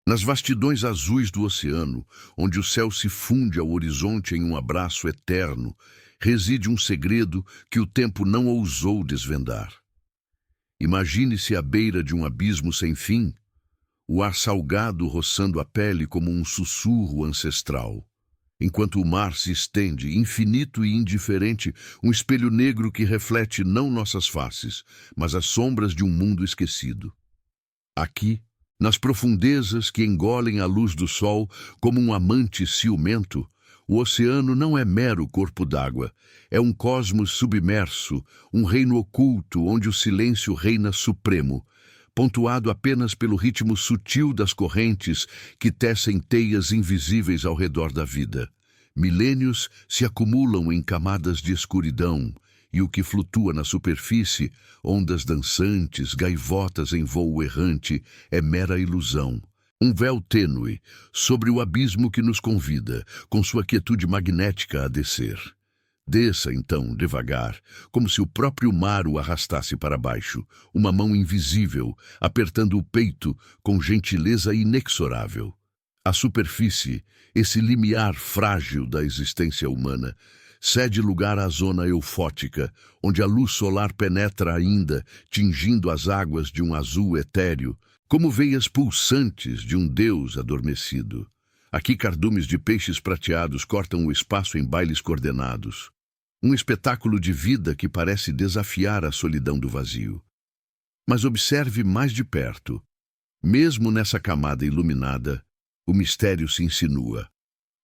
Nas vastidões azuis do oceano, onde o céu se funde ao horizonte em um abraço eterno, reside um segredo que o tempo não ousou desvendar. Imagine-se à beira de um abismo sem fim, o ar salgado roçando a pele como um sussurro ancestral. Enquanto o mar se estende, infinito e indiferente, um espelho negro que reflete não nossas faces, mas as sombras de um mundo esquecido. Aqui, nas profundezas que engolem a luz do sol como um amante ciumento, o oceano não é mero corpo d'água, é um cosmos submerso, um reino oculto onde o silêncio reina supremo, pontuado apenas pelo ritmo sutil das correntes que tecem teias invisíveis ao redor da vida. Milênios se acumulam em camadas de escuridão, e o que flutua na superfície, ondas dançantes, gaivotas em voo errante, é mera ilusão. Um véu tênue sobre o abismo que nos convida, com sua quietude magnética a descer. Desça, então, devagar, como se o próprio mar o arrastasse para baixo, uma mão invisível, apertando o peito com gentileza inexorável. A superfície, esse limiar frágil da existência humana, cede lugar à zona eufótica, onde a luz solar penetra ainda, tingindo as águas de um azul etéreo, como veias pulsantes de um deus adormecido. Aqui cardumes de peixes prateados cortam o espaço em bailes coordenados. Um espetáculo de vida que parece desafiar a solidão do vazio. Mas observe mais de perto. Mesmo nessa camada iluminada, o mistério se insinua.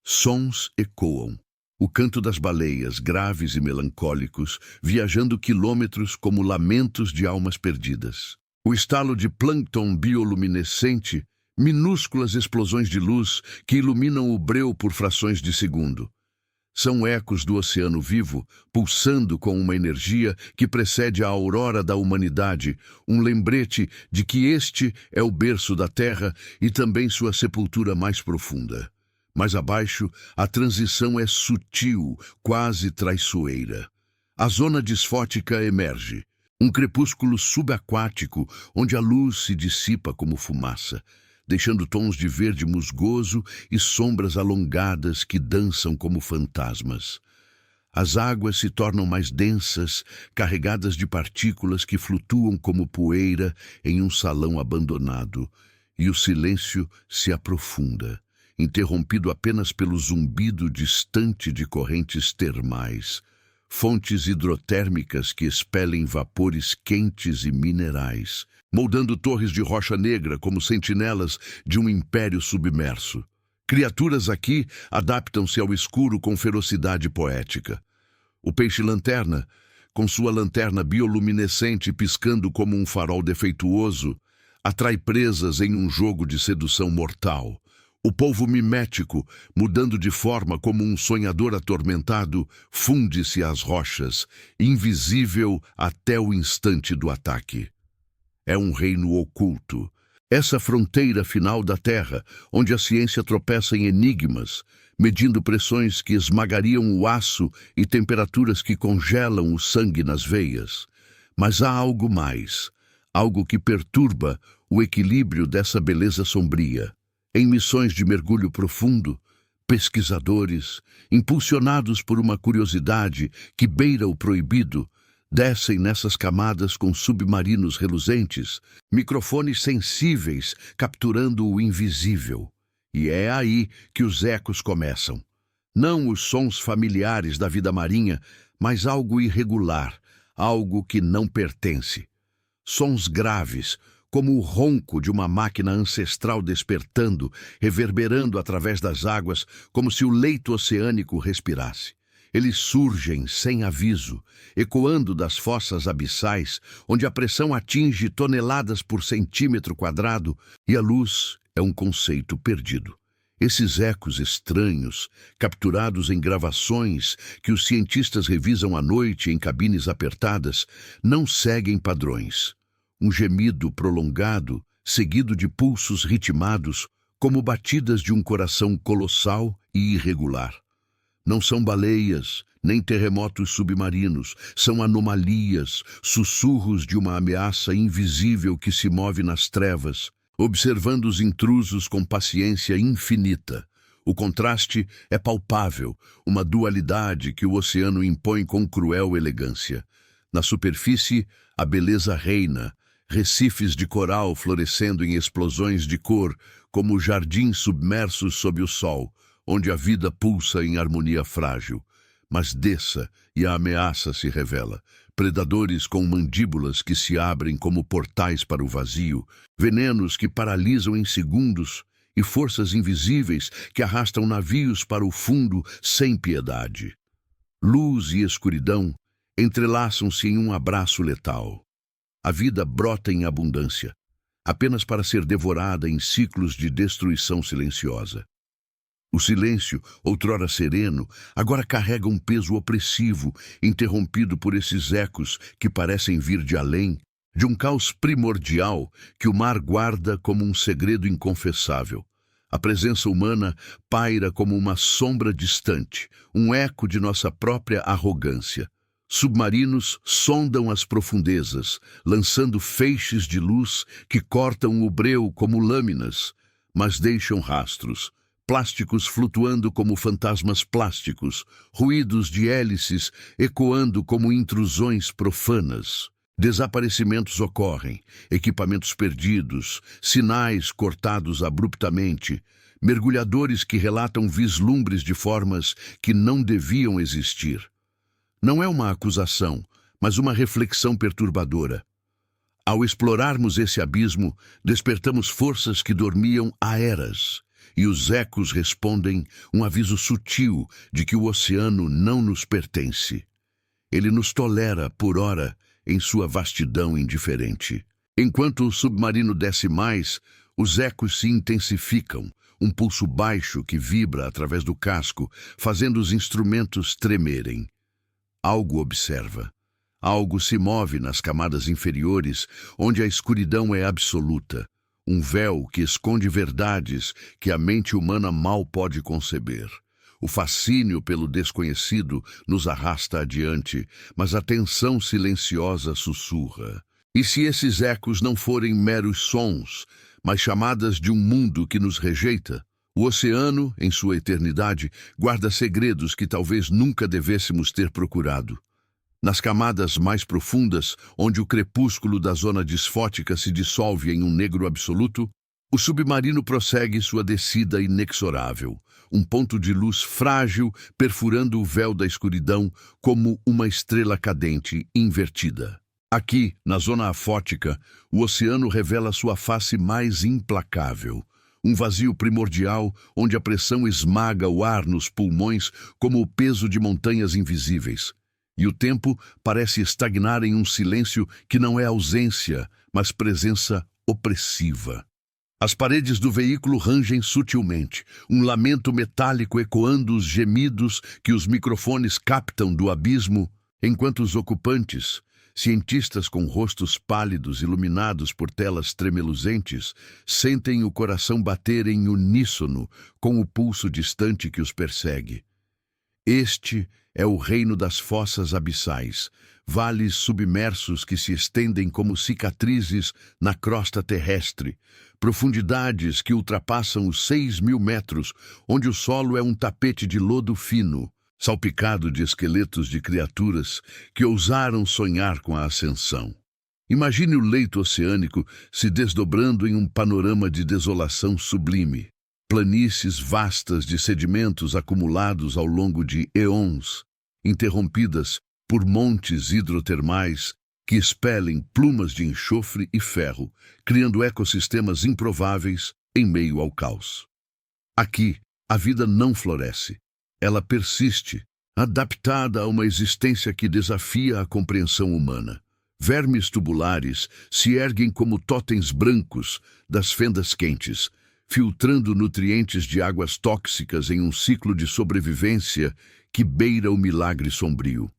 Sons ecoam. O canto das baleias, graves e melancólicos, viajando quilômetros como lamentos de almas perdidas. O estalo de plâncton bioluminescente, minúsculas explosões de luz que iluminam o breu por frações de segundo. São ecos do oceano vivo, pulsando com uma energia que precede a aurora da humanidade, um lembrete de que este é o berço da terra e também sua sepultura mais profunda. Mais abaixo, a transição é sutil, quase traiçoeira. A zona disfótica emerge, um crepúsculo subaquático onde a luz se dissipa como fumaça, deixando tons de verde musgoso e sombras alongadas que dançam como fantasmas. As águas se tornam mais densas, carregadas de partículas que flutuam como poeira em um salão abandonado, e o silêncio se aprofunda, interrompido apenas pelo zumbido distante de correntes termais, fontes hidrotérmicas que expelem vapores quentes e minerais, moldando torres de rocha negra como sentinelas de um império submerso. Criaturas aqui adaptam-se ao escuro com ferocidade poética. O peixe-lanterna, com sua lanterna bioluminescente piscando como um farol defeituoso, atrai presas em um jogo de sedução mortal. O polvo mimético, mudando de forma como um sonhador atormentado, funde-se às rochas, invisível até o instante do ataque. É um reino oculto, essa fronteira final da Terra, onde a ciência tropeça em enigmas, medindo pressões que esmagariam o aço e temperaturas que congelam o sangue nas veias. Mas há algo mais, algo que perturba o equilíbrio dessa beleza sombria. Em missões de mergulho profundo, pesquisadores, impulsionados por uma curiosidade que beira o proibido, descem nessas camadas com submarinos reluzentes, microfones sensíveis capturando o invisível. E é aí que os ecos começam. Não os sons familiares da vida marinha, mas algo irregular, algo que não pertence. Sons graves, como o ronco de uma máquina ancestral despertando, reverberando através das águas, como se o leito oceânico respirasse. Eles surgem sem aviso, ecoando das fossas abissais, onde a pressão atinge toneladas por centímetro quadrado e a luz é um conceito perdido. Esses ecos estranhos, capturados em gravações que os cientistas revisam à noite em cabines apertadas, não seguem padrões. Um gemido prolongado, seguido de pulsos ritmados, como batidas de um coração colossal e irregular. Não são baleias, nem terremotos submarinos, são anomalias, sussurros de uma ameaça invisível que se move nas trevas, observando os intrusos com paciência infinita. O contraste é palpável, uma dualidade que o oceano impõe com cruel elegância. Na superfície, a beleza reina, recifes de coral florescendo em explosões de cor, como jardins submersos sob o sol, onde a vida pulsa em harmonia frágil. Mas desça e a ameaça se revela. Predadores com mandíbulas que se abrem como portais para o vazio, venenos que paralisam em segundos e forças invisíveis que arrastam navios para o fundo sem piedade. Luz e escuridão entrelaçam-se em um abraço letal. A vida brota em abundância, apenas para ser devorada em ciclos de destruição silenciosa. O silêncio, outrora sereno, agora carrega um peso opressivo, interrompido por esses ecos que parecem vir de além, de um caos primordial que o mar guarda como um segredo inconfessável. A presença humana paira como uma sombra distante, um eco de nossa própria arrogância. Submarinos sondam as profundezas, lançando feixes de luz que cortam o breu como lâminas, mas deixam rastros. Plásticos flutuando como fantasmas plásticos, ruídos de hélices ecoando como intrusões profanas. Desaparecimentos ocorrem, equipamentos perdidos, sinais cortados abruptamente, mergulhadores que relatam vislumbres de formas que não deviam existir. Não é uma acusação, mas uma reflexão perturbadora. Ao explorarmos esse abismo, despertamos forças que dormiam há eras. E os ecos respondem um aviso sutil de que o oceano não nos pertence. Ele nos tolera, por ora, em sua vastidão indiferente. Enquanto o submarino desce mais, os ecos se intensificam, um pulso baixo que vibra através do casco, fazendo os instrumentos tremerem. Algo observa. Algo se move nas camadas inferiores, onde a escuridão é absoluta. Um véu que esconde verdades que a mente humana mal pode conceber. O fascínio pelo desconhecido nos arrasta adiante, mas a tensão silenciosa sussurra. E se esses ecos não forem meros sons, mas chamadas de um mundo que nos rejeita? O oceano, em sua eternidade, guarda segredos que talvez nunca devêssemos ter procurado. Nas camadas mais profundas, onde o crepúsculo da zona disfótica se dissolve em um negro absoluto, o submarino prossegue sua descida inexorável, um ponto de luz frágil perfurando o véu da escuridão como uma estrela cadente invertida. Aqui, na zona afótica, o oceano revela sua face mais implacável, um vazio primordial onde a pressão esmaga o ar nos pulmões como o peso de montanhas invisíveis. E o tempo parece estagnar em um silêncio que não é ausência, mas presença opressiva. As paredes do veículo rangem sutilmente, um lamento metálico ecoando os gemidos que os microfones captam do abismo, enquanto os ocupantes, cientistas com rostos pálidos iluminados por telas tremeluzentes, sentem o coração bater em uníssono com o pulso distante que os persegue. Este é o reino das fossas abissais, vales submersos que se estendem como cicatrizes na crosta terrestre, profundidades que ultrapassam os 6.000 metros, onde o solo é um tapete de lodo fino, salpicado de esqueletos de criaturas que ousaram sonhar com a ascensão. Imagine o leito oceânico se desdobrando em um panorama de desolação sublime. Planícies vastas de sedimentos acumulados ao longo de eons, interrompidas por montes hidrotermais que expelem plumas de enxofre e ferro, criando ecossistemas improváveis em meio ao caos. Aqui, a vida não floresce. Ela persiste, adaptada a uma existência que desafia a compreensão humana. Vermes tubulares se erguem como totens brancos das fendas quentes, filtrando nutrientes de águas tóxicas em um ciclo de sobrevivência que beira o milagre sombrio.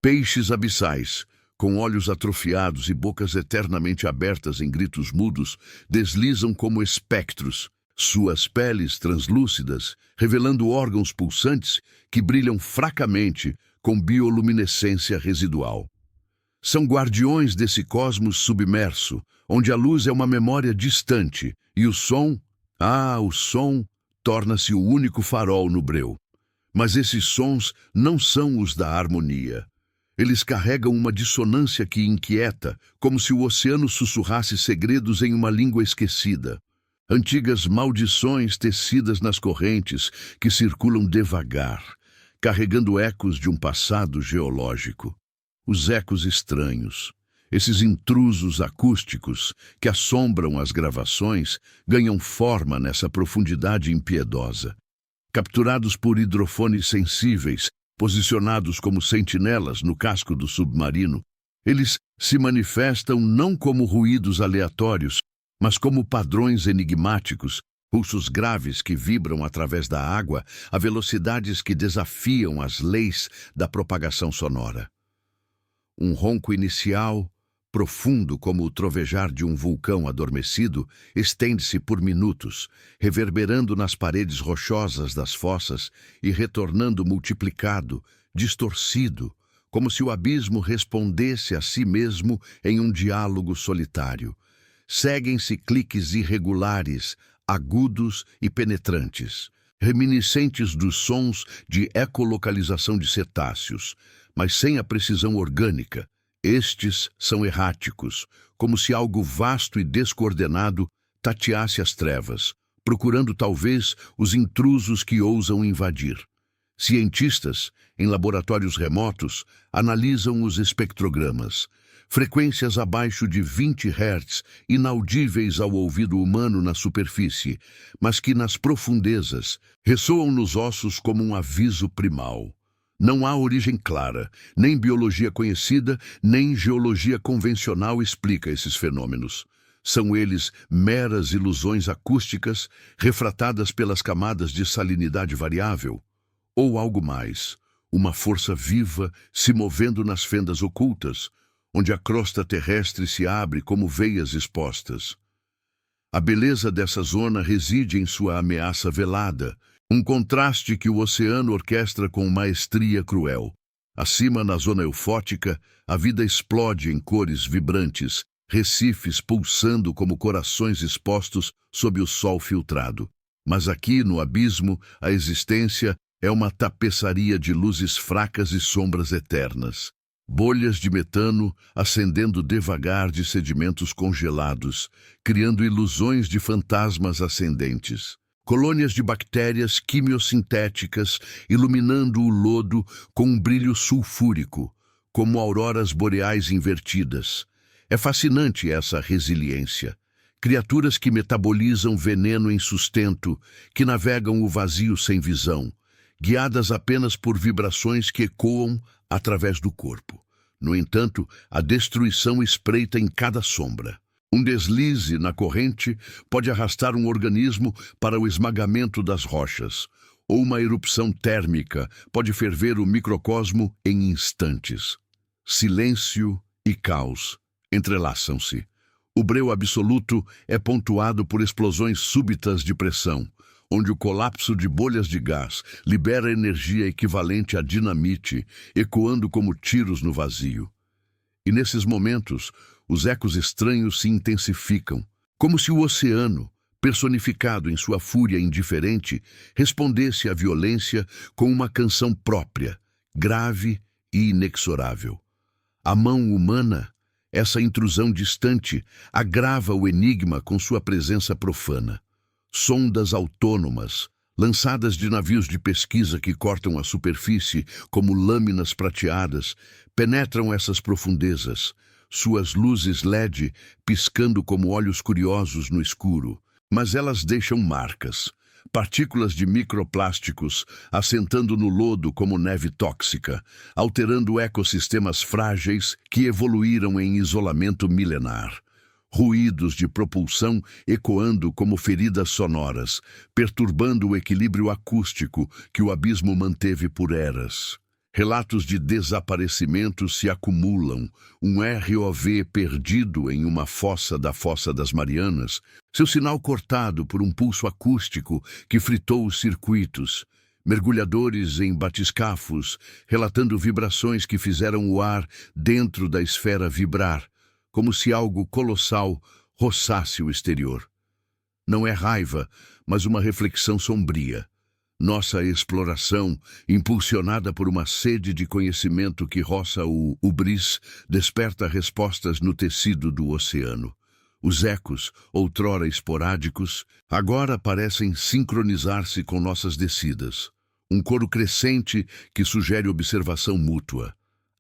Peixes abissais, com olhos atrofiados e bocas eternamente abertas em gritos mudos, deslizam como espectros, suas peles translúcidas, revelando órgãos pulsantes que brilham fracamente com bioluminescência residual. São guardiões desse cosmos submerso, onde a luz é uma memória distante e o som, torna-se o único farol no breu. Mas esses sons não são os da harmonia. Eles carregam uma dissonância que inquieta, como se o oceano sussurrasse segredos em uma língua esquecida. Antigas maldições tecidas nas correntes que circulam devagar, carregando ecos de um passado geológico. Os ecos estranhos, esses intrusos acústicos que assombram as gravações, ganham forma nessa profundidade impiedosa. Capturados por hidrofones sensíveis, posicionados como sentinelas no casco do submarino, eles se manifestam não como ruídos aleatórios, mas como padrões enigmáticos, pulsos graves que vibram através da água a velocidades que desafiam as leis da propagação sonora. Um ronco inicial, profundo como o trovejar de um vulcão adormecido, estende-se por minutos, reverberando nas paredes rochosas das fossas e retornando multiplicado, distorcido, como se o abismo respondesse a si mesmo em um diálogo solitário. Seguem-se cliques irregulares, agudos e penetrantes, reminiscentes dos sons de ecolocalização de cetáceos, mas sem a precisão orgânica. Estes são erráticos, como se algo vasto e descoordenado tateasse as trevas, procurando talvez os intrusos que ousam invadir. Cientistas, em laboratórios remotos, analisam os espectrogramas. Frequências abaixo de 20 Hz, inaudíveis ao ouvido humano na superfície, mas que nas profundezas ressoam nos ossos como um aviso primal. Não há origem clara, nem biologia conhecida, nem geologia convencional explica esses fenômenos. São eles meras ilusões acústicas, refratadas pelas camadas de salinidade variável? Ou algo mais, uma força viva se movendo nas fendas ocultas, onde a crosta terrestre se abre como veias expostas? A beleza dessa zona reside em sua ameaça velada, um contraste que o oceano orquestra com maestria cruel. Acima, na zona eufótica, a vida explode em cores vibrantes, recifes pulsando como corações expostos sob o sol filtrado. Mas aqui, no abismo, a existência é uma tapeçaria de luzes fracas e sombras eternas. Bolhas de metano ascendendo devagar de sedimentos congelados, criando ilusões de fantasmas ascendentes. Colônias de bactérias quimiosintéticas iluminando o lodo com um brilho sulfúrico, como auroras boreais invertidas. É fascinante essa resiliência. Criaturas que metabolizam veneno em sustento, que navegam o vazio sem visão, guiadas apenas por vibrações que ecoam através do corpo. No entanto, a destruição espreita em cada sombra. Um deslize na corrente pode arrastar um organismo para o esmagamento das rochas, ou uma erupção térmica pode ferver o microcosmo em instantes. Silêncio e caos entrelaçam-se. O breu absoluto é pontuado por explosões súbitas de pressão, onde o colapso de bolhas de gás libera energia equivalente a dinamite, ecoando como tiros no vazio. E nesses momentos, os ecos estranhos se intensificam, como se o oceano, personificado em sua fúria indiferente, respondesse à violência com uma canção própria, grave e inexorável. A mão humana, essa intrusão distante, agrava o enigma com sua presença profana. Sondas autônomas, lançadas de navios de pesquisa que cortam a superfície como lâminas prateadas, penetram essas profundezas, suas luzes LED piscando como olhos curiosos no escuro. Mas elas deixam marcas, partículas de microplásticos assentando no lodo como neve tóxica, alterando ecossistemas frágeis que evoluíram em isolamento milenar. Ruídos de propulsão ecoando como feridas sonoras, perturbando o equilíbrio acústico que o abismo manteve por eras. Relatos de desaparecimentos se acumulam, um ROV perdido em uma fossa das Marianas, seu sinal cortado por um pulso acústico que fritou os circuitos, mergulhadores em batiscafos, relatando vibrações que fizeram o ar dentro da esfera vibrar, como se algo colossal roçasse o exterior. Não é raiva, mas uma reflexão sombria. Nossa exploração, impulsionada por uma sede de conhecimento que roça o ubris, desperta respostas no tecido do oceano. Os ecos, outrora esporádicos, agora parecem sincronizar-se com nossas descidas. Um coro crescente que sugere observação mútua.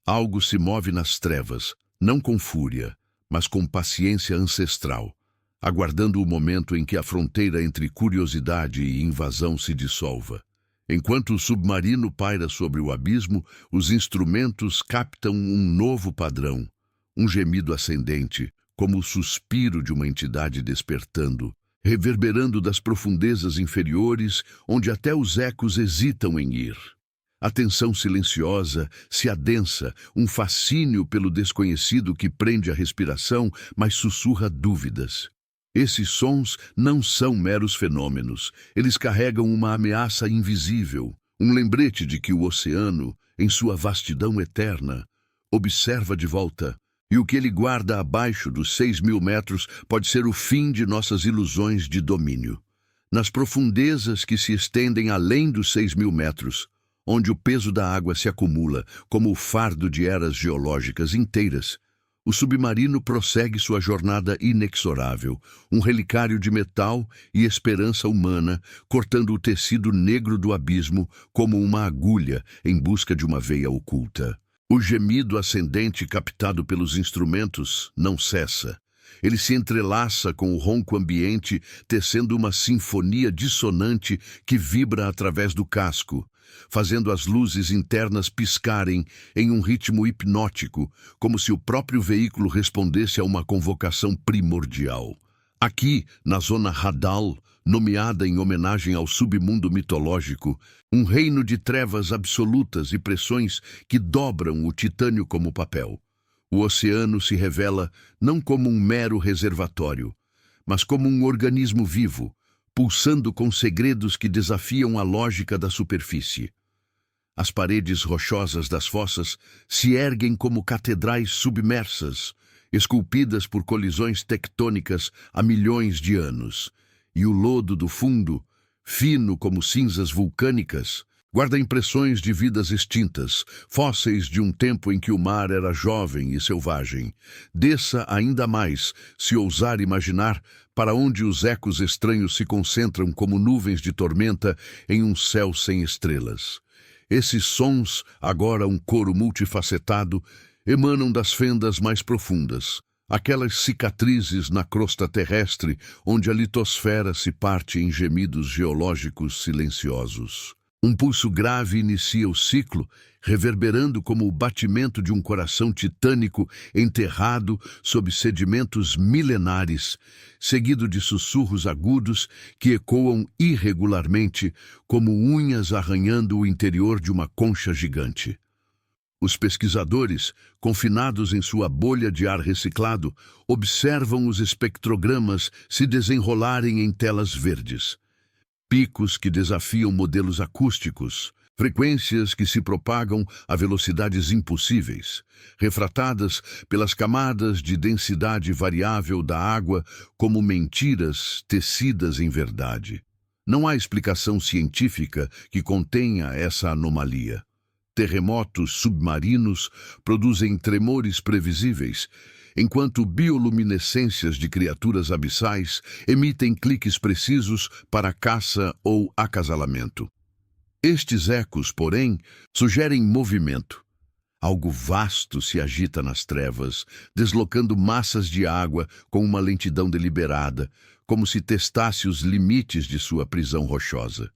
Algo se move nas trevas, não com fúria, mas com paciência ancestral, aguardando o momento em que a fronteira entre curiosidade e invasão se dissolva. Enquanto o submarino paira sobre o abismo, os instrumentos captam um novo padrão, um gemido ascendente, como o suspiro de uma entidade despertando, reverberando das profundezas inferiores, onde até os ecos hesitam em ir. A tensão silenciosa se adensa, um fascínio pelo desconhecido que prende a respiração, mas sussurra dúvidas. Esses sons não são meros fenômenos, eles carregam uma ameaça invisível, um lembrete de que o oceano, em sua vastidão eterna, observa de volta, e o que ele guarda abaixo dos 6.000 metros pode ser o fim de nossas ilusões de domínio. Nas profundezas que se estendem além dos 6.000 metros, onde o peso da água se acumula como o fardo de eras geológicas inteiras, o submarino prossegue sua jornada inexorável, um relicário de metal e esperança humana, cortando o tecido negro do abismo como uma agulha em busca de uma veia oculta. O gemido ascendente captado pelos instrumentos não cessa. Ele se entrelaça com o ronco ambiente, tecendo uma sinfonia dissonante que vibra através do casco, fazendo as luzes internas piscarem em um ritmo hipnótico, como se o próprio veículo respondesse a uma convocação primordial. Aqui, na zona Hadal, nomeada em homenagem ao submundo mitológico, um reino de trevas absolutas e pressões que dobram o titânio como papel. O oceano se revela não como um mero reservatório, mas como um organismo vivo, pulsando com segredos que desafiam a lógica da superfície. As paredes rochosas das fossas se erguem como catedrais submersas, esculpidas por colisões tectônicas há milhões de anos, e o lodo do fundo, fino como cinzas vulcânicas, guarda impressões de vidas extintas, fósseis de um tempo em que o mar era jovem e selvagem. Desça ainda mais, se ousar imaginar, para onde os ecos estranhos se concentram como nuvens de tormenta em um céu sem estrelas. Esses sons, agora um coro multifacetado, emanam das fendas mais profundas, aquelas cicatrizes na crosta terrestre onde a litosfera se parte em gemidos geológicos silenciosos. Um pulso grave inicia o ciclo, reverberando como o batimento de um coração titânico enterrado sob sedimentos milenares, seguido de sussurros agudos que ecoam irregularmente como unhas arranhando o interior de uma concha gigante. Os pesquisadores, confinados em sua bolha de ar reciclado, observam os espectrogramas se desenrolarem em telas verdes. Picos que desafiam modelos acústicos, frequências que se propagam a velocidades impossíveis, refratadas pelas camadas de densidade variável da água como mentiras tecidas em verdade. Não há explicação científica que contenha essa anomalia. Terremotos submarinos produzem tremores previsíveis, enquanto bioluminescências de criaturas abissais emitem cliques precisos para caça ou acasalamento. Estes ecos, porém, sugerem movimento. Algo vasto se agita nas trevas, deslocando massas de água com uma lentidão deliberada, como se testasse os limites de sua prisão rochosa.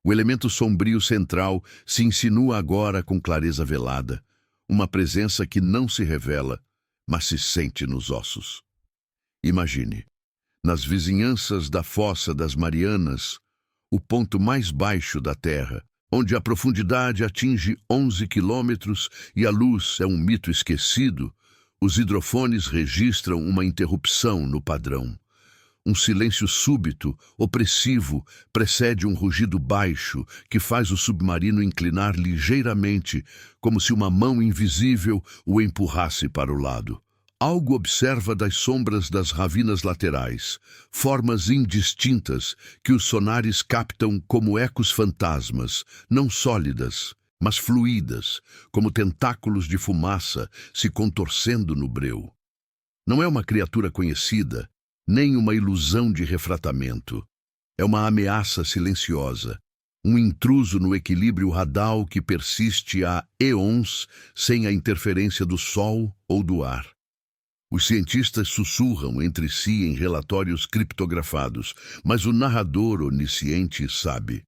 O elemento sombrio central se insinua agora com clareza velada, uma presença que não se revela, mas se sente nos ossos. Imagine, nas vizinhanças da Fossa das Marianas, o ponto mais baixo da Terra, onde a profundidade atinge 11 quilômetros e a luz é um mito esquecido, os hidrofones registram uma interrupção no padrão. Um silêncio súbito, opressivo, precede um rugido baixo que faz o submarino inclinar ligeiramente, como se uma mão invisível o empurrasse para o lado. Algo observa das sombras das ravinas laterais, formas indistintas que os sonares captam como ecos fantasmas, não sólidas, mas fluídas, como tentáculos de fumaça se contorcendo no breu. Não é uma criatura conhecida, nem uma ilusão de refratamento. É uma ameaça silenciosa, um intruso no equilíbrio radal que persiste há eons sem a interferência do sol ou do ar. Os cientistas sussurram entre si em relatórios criptografados, mas o narrador onisciente sabe.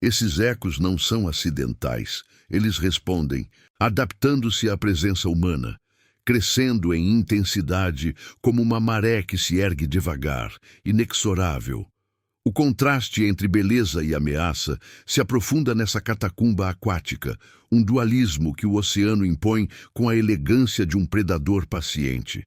Esses ecos não são acidentais, eles respondem, adaptando-se à presença humana, crescendo em intensidade como uma maré que se ergue devagar, inexorável. O contraste entre beleza e ameaça se aprofunda nessa catacumba aquática, um dualismo que o oceano impõe com a elegância de um predador paciente.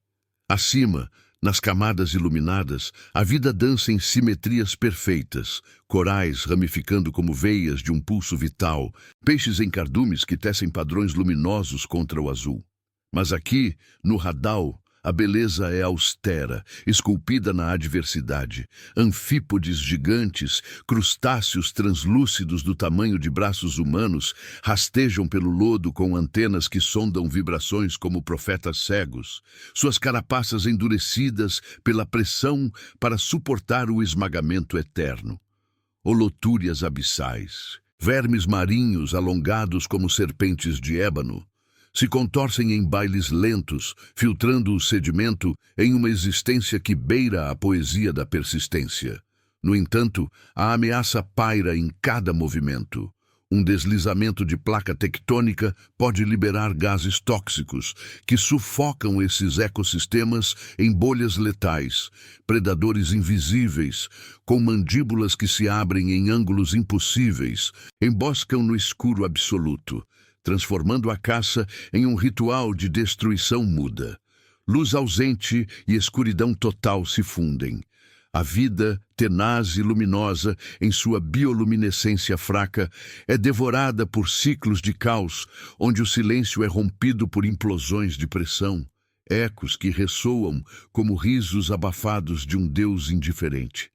Acima, nas camadas iluminadas, a vida dança em simetrias perfeitas, corais ramificando como veias de um pulso vital, peixes em cardumes que tecem padrões luminosos contra o azul. Mas aqui, no radal, a beleza é austera, esculpida na adversidade. Anfípodes gigantes, crustáceos translúcidos do tamanho de braços humanos, rastejam pelo lodo com antenas que sondam vibrações como profetas cegos, suas carapaças endurecidas pela pressão para suportar o esmagamento eterno. Holotúrias abissais, vermes marinhos alongados como serpentes de ébano, se contorcem em bailes lentos, filtrando o sedimento em uma existência que beira a poesia da persistência. No entanto, a ameaça paira em cada movimento. Um deslizamento de placa tectônica pode liberar gases tóxicos que sufocam esses ecossistemas em bolhas letais, predadores invisíveis, com mandíbulas que se abrem em ângulos impossíveis, emboscam no escuro absoluto, transformando a caça em um ritual de destruição muda. Luz ausente e escuridão total se fundem. A vida, tenaz e luminosa, em sua bioluminescência fraca, é devorada por ciclos de caos, onde o silêncio é rompido por implosões de pressão, ecos que ressoam como risos abafados de um Deus indiferente.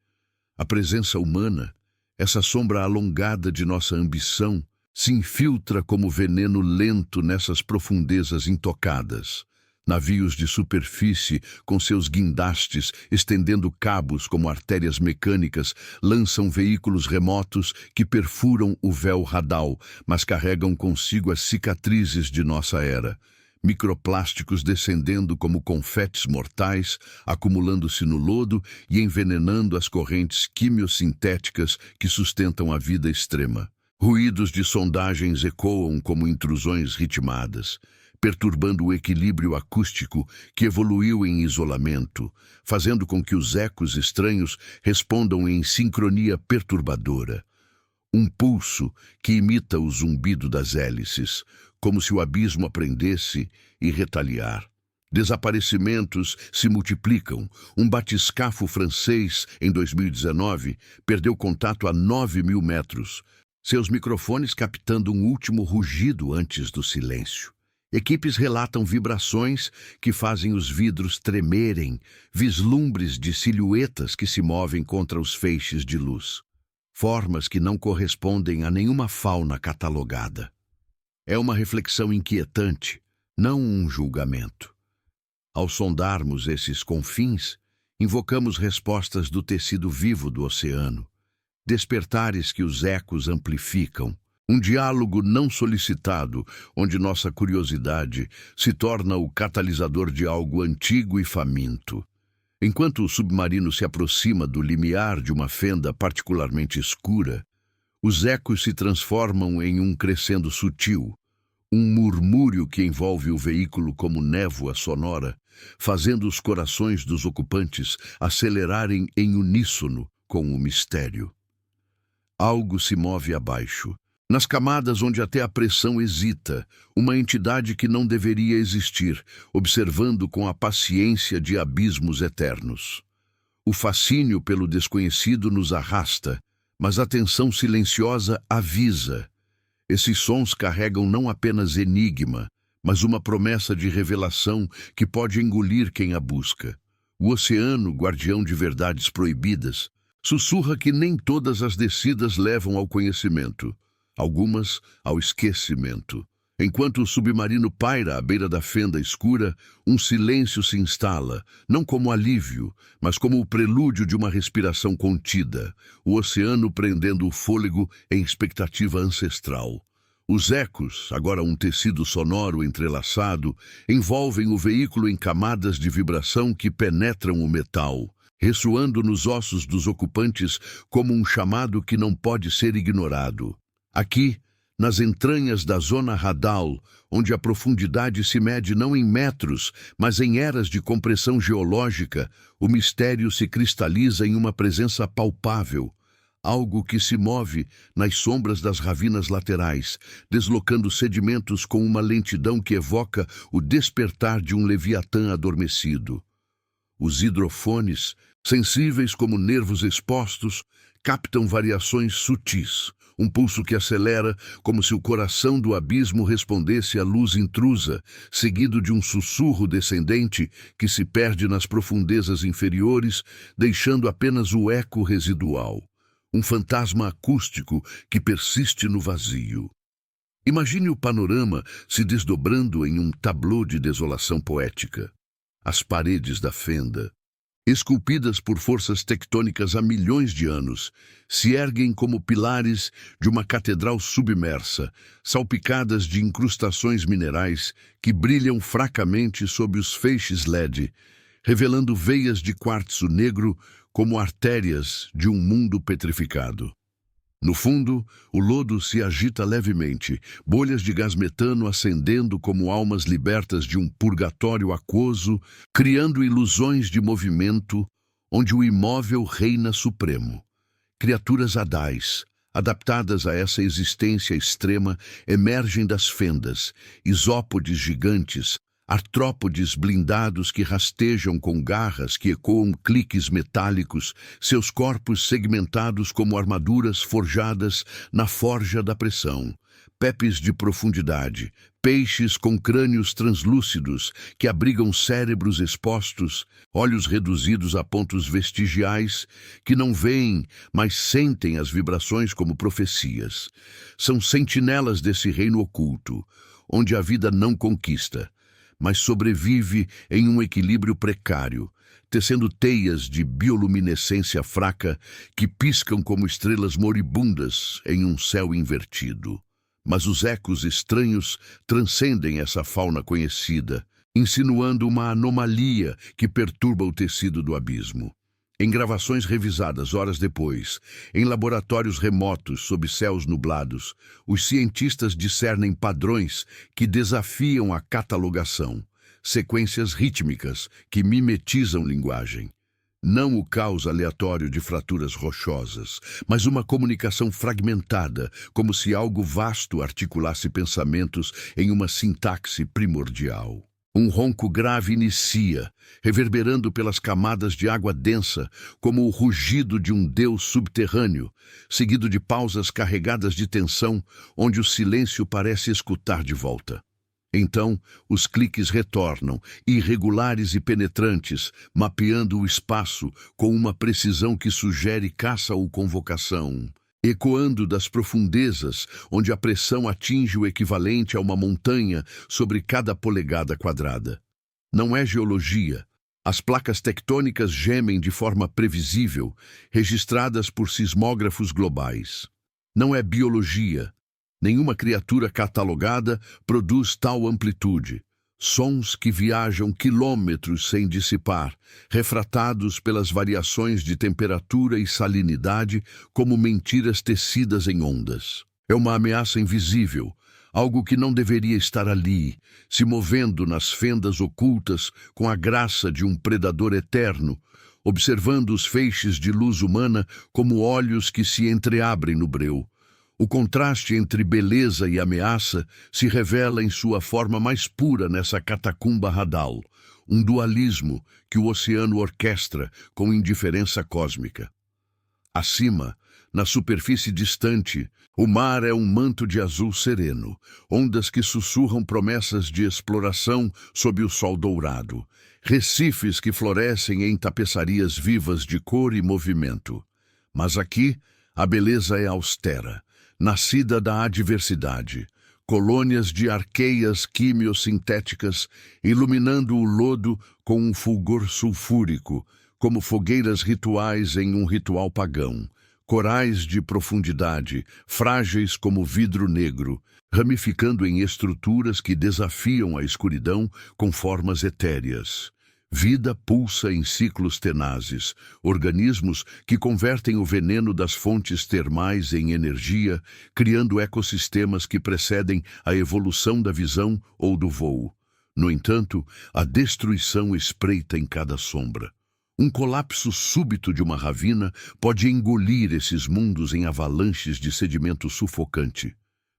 A presença humana, essa sombra alongada de nossa ambição, se infiltra como veneno lento nessas profundezas intocadas. Navios de superfície, com seus guindastes, estendendo cabos como artérias mecânicas, lançam veículos remotos que perfuram o véu radal, mas carregam consigo as cicatrizes de nossa era. Microplásticos descendendo como confetes mortais, acumulando-se no lodo e envenenando as correntes quimiosintéticas que sustentam a vida extrema. Ruídos de sondagens ecoam como intrusões ritmadas, perturbando o equilíbrio acústico que evoluiu em isolamento, fazendo com que os ecos estranhos respondam em sincronia perturbadora. Um pulso que imita o zumbido das hélices, como se o abismo aprendesse e retaliar. Desaparecimentos se multiplicam. Um batiscafo francês, em 2019, perdeu contato a 9.000 metros, seus microfones captando um último rugido antes do silêncio. Equipes relatam vibrações que fazem os vidros tremerem, vislumbres de silhuetas que se movem contra os feixes de luz. Formas que não correspondem a nenhuma fauna catalogada. É uma reflexão inquietante, não um julgamento. Ao sondarmos esses confins, invocamos respostas do tecido vivo do oceano, despertares que os ecos amplificam, um diálogo não solicitado, onde nossa curiosidade se torna o catalisador de algo antigo e faminto. Enquanto o submarino se aproxima do limiar de uma fenda particularmente escura, os ecos se transformam em um crescendo sutil, um murmúrio que envolve o veículo como névoa sonora, fazendo os corações dos ocupantes acelerarem em uníssono com o mistério. Algo se move abaixo. Nas camadas onde até a pressão hesita, uma entidade que não deveria existir, observando com a paciência de abismos eternos. O fascínio pelo desconhecido nos arrasta, mas a tensão silenciosa avisa. Esses sons carregam não apenas enigma, mas uma promessa de revelação que pode engolir quem a busca. O oceano, guardião de verdades proibidas, sussurra que nem todas as descidas levam ao conhecimento, algumas ao esquecimento. Enquanto o submarino paira à beira da fenda escura, um silêncio se instala, não como alívio, mas como o prelúdio de uma respiração contida, o oceano prendendo o fôlego em expectativa ancestral. Os ecos, agora um tecido sonoro entrelaçado, envolvem o veículo em camadas de vibração que penetram o metal, ressoando nos ossos dos ocupantes como um chamado que não pode ser ignorado. Aqui, nas entranhas da zona radal, onde a profundidade se mede não em metros, mas em eras de compressão geológica, o mistério se cristaliza em uma presença palpável, algo que se move nas sombras das ravinas laterais, deslocando sedimentos com uma lentidão que evoca o despertar de um leviatã adormecido. Os hidrofones, sensíveis como nervos expostos, captam variações sutis, um pulso que acelera como se o coração do abismo respondesse à luz intrusa, seguido de um sussurro descendente que se perde nas profundezas inferiores, deixando apenas o eco residual. Um fantasma acústico que persiste no vazio. Imagine o panorama se desdobrando em um tableau de desolação poética. As paredes da fenda, esculpidas por forças tectônicas há milhões de anos, se erguem como pilares de uma catedral submersa, salpicadas de incrustações minerais que brilham fracamente sob os feixes LED, revelando veias de quartzo negro como artérias de um mundo petrificado. No fundo, o lodo se agita levemente, bolhas de gás metano acendendo como almas libertas de um purgatório aquoso, criando ilusões de movimento onde o imóvel reina supremo. Criaturas hadais, adaptadas a essa existência extrema, emergem das fendas, isópodes gigantes, artrópodes blindados que rastejam com garras que ecoam cliques metálicos, seus corpos segmentados como armaduras forjadas na forja da pressão. Pepes de profundidade, peixes com crânios translúcidos que abrigam cérebros expostos, olhos reduzidos a pontos vestigiais que não veem, mas sentem as vibrações como profecias. São sentinelas desse reino oculto, onde a vida não conquista, mas sobrevive em um equilíbrio precário, tecendo teias de bioluminescência fraca que piscam como estrelas moribundas em um céu invertido. Mas os ecos estranhos transcendem essa fauna conhecida, insinuando uma anomalia que perturba o tecido do abismo. Em gravações revisadas horas depois, em laboratórios remotos sob céus nublados, os cientistas discernem padrões que desafiam a catalogação, sequências rítmicas que mimetizam linguagem. Não o caos aleatório de fraturas rochosas, mas uma comunicação fragmentada, como se algo vasto articulasse pensamentos em uma sintaxe primordial. Um ronco grave inicia, reverberando pelas camadas de água densa, como o rugido de um deus subterrâneo, seguido de pausas carregadas de tensão, onde o silêncio parece escutar de volta. Então, os cliques retornam, irregulares e penetrantes, mapeando o espaço com uma precisão que sugere caça ou convocação. Ecoando das profundezas, onde a pressão atinge o equivalente a uma montanha sobre cada polegada quadrada. Não é geologia. As placas tectônicas gemem de forma previsível, registradas por sismógrafos globais. Não é biologia. Nenhuma criatura catalogada produz tal amplitude. Sons que viajam quilômetros sem dissipar, refratados pelas variações de temperatura e salinidade como mentiras tecidas em ondas. É uma ameaça invisível, algo que não deveria estar ali, se movendo nas fendas ocultas com a graça de um predador eterno, observando os feixes de luz humana como olhos que se entreabrem no breu. O contraste entre beleza e ameaça se revela em sua forma mais pura nessa catacumba radal, um dualismo que o oceano orquestra com indiferença cósmica. Acima, na superfície distante, o mar é um manto de azul sereno, ondas que sussurram promessas de exploração sob o sol dourado, recifes que florescem em tapeçarias vivas de cor e movimento. Mas aqui, a beleza é austera, nascida da adversidade, colônias de arqueias quimiosintéticas iluminando o lodo com um fulgor sulfúrico, como fogueiras rituais em um ritual pagão, corais de profundidade, frágeis como vidro negro, ramificando em estruturas que desafiam a escuridão com formas etéreas. Vida pulsa em ciclos tenazes, organismos que convertem o veneno das fontes termais em energia, criando ecossistemas que precedem a evolução da visão ou do voo. No entanto, a destruição espreita em cada sombra. Um colapso súbito de uma ravina pode engolir esses mundos em avalanches de sedimento sufocante.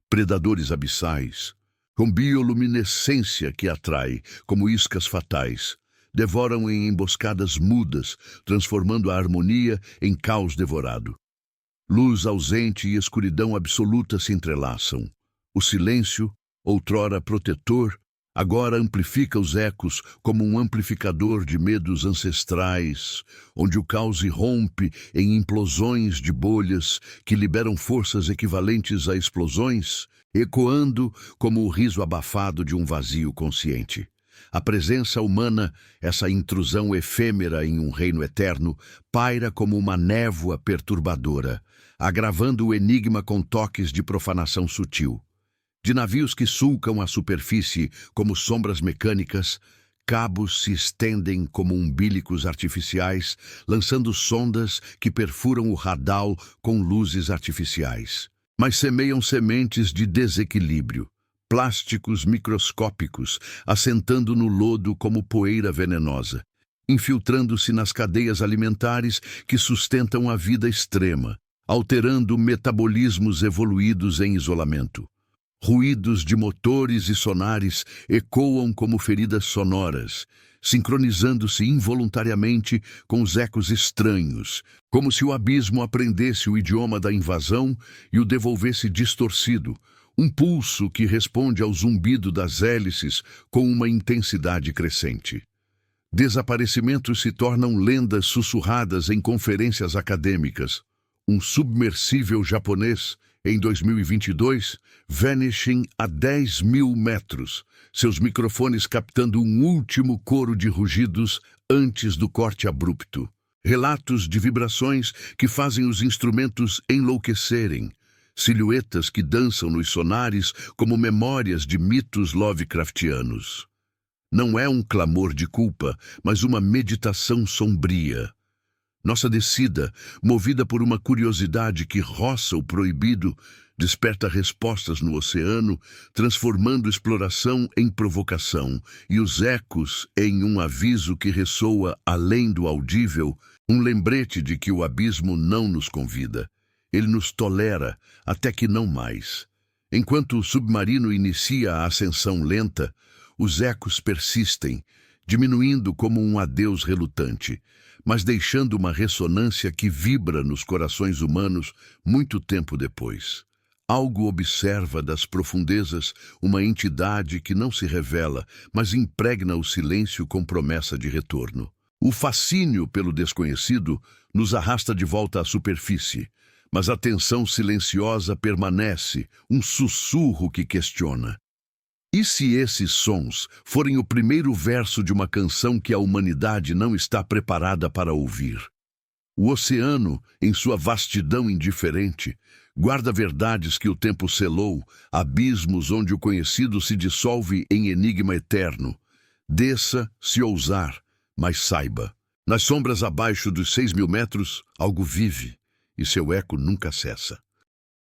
Predadores abissais, com bioluminescência que atrai, como iscas fatais, devoram em emboscadas mudas, transformando a harmonia em caos devorado. Luz ausente e escuridão absoluta se entrelaçam. O silêncio, outrora protetor, agora amplifica os ecos como um amplificador de medos ancestrais, onde o caos irrompe em implosões de bolhas que liberam forças equivalentes a explosões, ecoando como o riso abafado de um vazio consciente. A presença humana, essa intrusão efêmera em um reino eterno, paira como uma névoa perturbadora, agravando o enigma com toques de profanação sutil. De navios que sulcam a superfície como sombras mecânicas, cabos se estendem como umbilicos artificiais, lançando sondas que perfuram o radal com luzes artificiais. Mas semeiam sementes de desequilíbrio. Plásticos microscópicos, assentando no lodo como poeira venenosa, infiltrando-se nas cadeias alimentares que sustentam a vida extrema, alterando metabolismos evoluídos em isolamento. Ruídos de motores e sonares ecoam como feridas sonoras, sincronizando-se involuntariamente com os ecos estranhos, como se o abismo aprendesse o idioma da invasão e o devolvesse distorcido, um pulso que responde ao zumbido das hélices com uma intensidade crescente. Desaparecimentos se tornam lendas sussurradas em conferências acadêmicas. Um submersível japonês, em 2022, vanishing a 10.000 metros, seus microfones captando um último coro de rugidos antes do corte abrupto. Relatos de vibrações que fazem os instrumentos enlouquecerem, silhuetas que dançam nos sonares como memórias de mitos Lovecraftianos. Não é um clamor de culpa, mas uma meditação sombria. Nossa descida, movida por uma curiosidade que roça o proibido, desperta respostas no oceano, transformando exploração em provocação e os ecos em um aviso que ressoa além do audível, um lembrete de que o abismo não nos convida. Ele nos tolera até que não mais. Enquanto o submarino inicia a ascensão lenta, os ecos persistem, diminuindo como um adeus relutante, mas deixando uma ressonância que vibra nos corações humanos muito tempo depois. Algo observa das profundezas uma entidade que não se revela, mas impregna o silêncio com promessa de retorno. O fascínio pelo desconhecido nos arrasta de volta à superfície, mas a tensão silenciosa permanece, um sussurro que questiona. E se esses sons forem o primeiro verso de uma canção que a humanidade não está preparada para ouvir? O oceano, em sua vastidão indiferente, guarda verdades que o tempo selou, abismos onde o conhecido se dissolve em enigma eterno. Desça, se ousar, mas saiba, nas sombras abaixo dos 6.000 metros, algo vive, e seu eco nunca cessa.